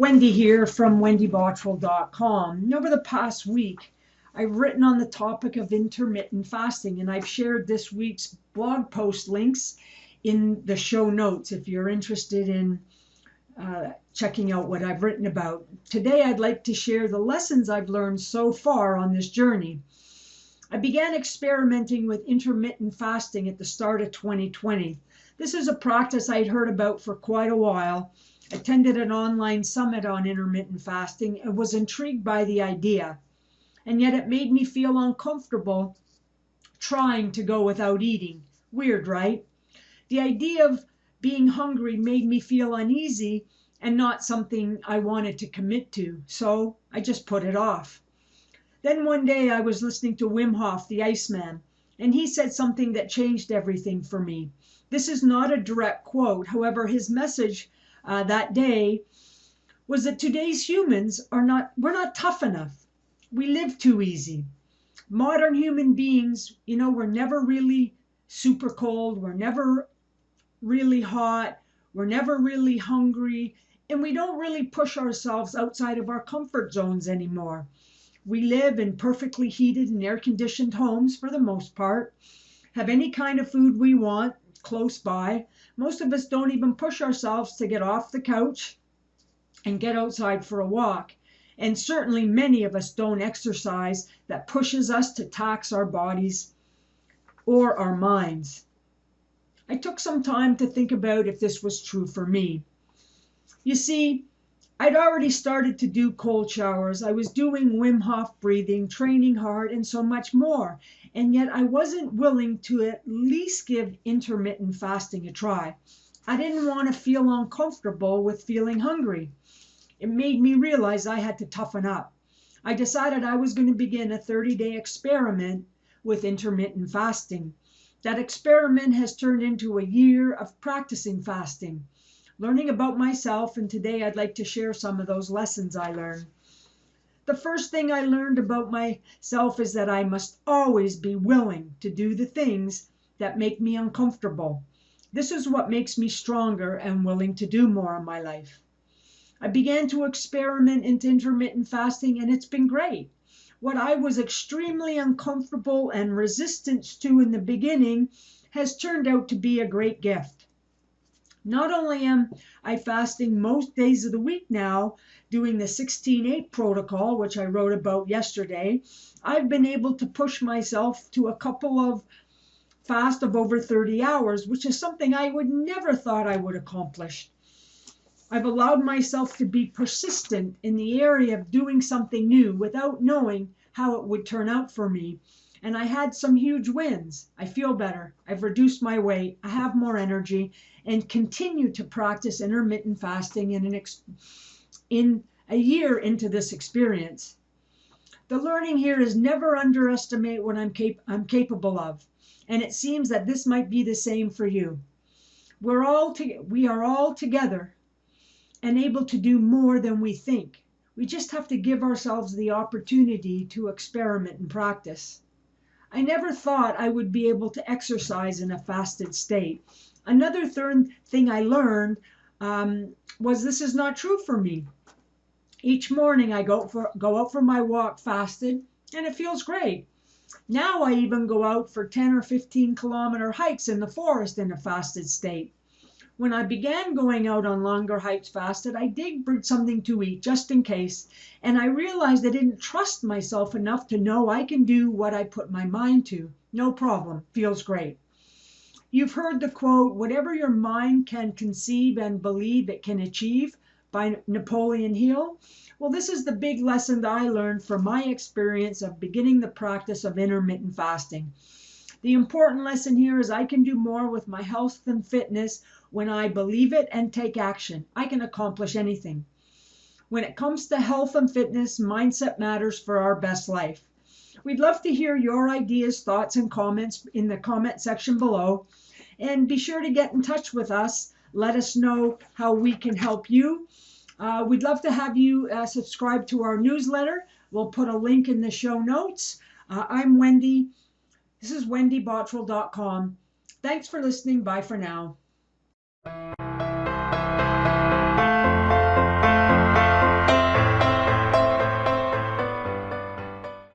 Wendy here from wendybottrell.com. Over the past week, I've written on the topic of intermittent fasting, and I've shared this week's blog post links in the show notes if you're interested in checking out what I've written about. Today, I'd like to share the lessons I've learned so far on this journey. I began experimenting with intermittent fasting at the start of 2020. This is a practice I'd heard about for quite a while. Attended an online summit on intermittent fasting and was intrigued by the idea. And yet it made me feel uncomfortable trying to go without eating. Weird, right? The idea of being hungry made me feel uneasy and not something I wanted to commit to. So I just put it off. Then one day I was listening to Wim Hof, the Iceman, and he said something that changed everything for me. This is not a direct quote. However, his message that day was that today's humans we're not tough enough. We live too easy. Modern human beings, we're never really super cold. We're never really hot. We're never really hungry. And we don't really push ourselves outside of our comfort zones anymore. We live in perfectly heated and air-conditioned homes for the most part, have any kind of food we want close by. Most of us don't even push ourselves to get off the couch and get outside for a walk. And certainly many of us don't exercise that pushes us to tax our bodies or our minds. I took some time to think about if this was true for me. You see, I'd already started to do cold showers. I was doing Wim Hof breathing, training hard, and so much more. And yet I wasn't willing to at least give intermittent fasting a try. I didn't want to feel uncomfortable with feeling hungry. It made me realize I had to toughen up. I decided I was going to begin a 30-day experiment with intermittent fasting. That experiment has turned into a year of practicing fasting, learning about myself, and today I'd like to share some of those lessons I learned. The first thing I learned about myself is that I must always be willing to do the things that make me uncomfortable. This is what makes me stronger and willing to do more in my life. I began to experiment into intermittent fasting, and it's been great. What I was extremely uncomfortable and resistant to in the beginning has turned out to be a great gift. Not only am I fasting most days of the week now, doing the 16-8 protocol, which I wrote about yesterday, I've been able to push myself to a couple of fast of over 30 hours, which is something I would never thought I would accomplish. I've allowed myself to be persistent in the area of doing something new without knowing how it would turn out for me. And I had some huge wins. I feel better. I've reduced my weight. I have more energy and continue to practice intermittent fasting in a year into this experience. The learning here is never underestimate what I'm capable of. And it seems that this might be the same for you. We are all together and able to do more than we think. We just have to give ourselves the opportunity to experiment and practice. I never thought I would be able to exercise in a fasted state. Another thing I learned was this is not true for me. Each morning I go out for my walk fasted, and it feels great. Now I even go out for 10 or 15 kilometer hikes in the forest in a fasted state. When I began going out on longer hikes fasted, I did bring something to eat just in case, and I realized I didn't trust myself enough to know I can do what I put my mind to. No problem. Feels great. You've heard the quote, "Whatever your mind can conceive and believe it can achieve," by Napoleon Hill. Well, this is the big lesson that I learned from my experience of beginning the practice of intermittent fasting. The important lesson here is I can do more with my health and fitness when I believe it and take action. I can accomplish anything. When it comes to health and fitness, mindset matters for our best life. We'd love to hear your ideas, thoughts, and comments in the comment section below. And be sure to get in touch with us. Let us know how we can help you. We'd love to have you subscribe to our newsletter. We'll put a link in the show notes. I'm Wendy. This is wendybottrell.com. Thanks for listening. Bye for now.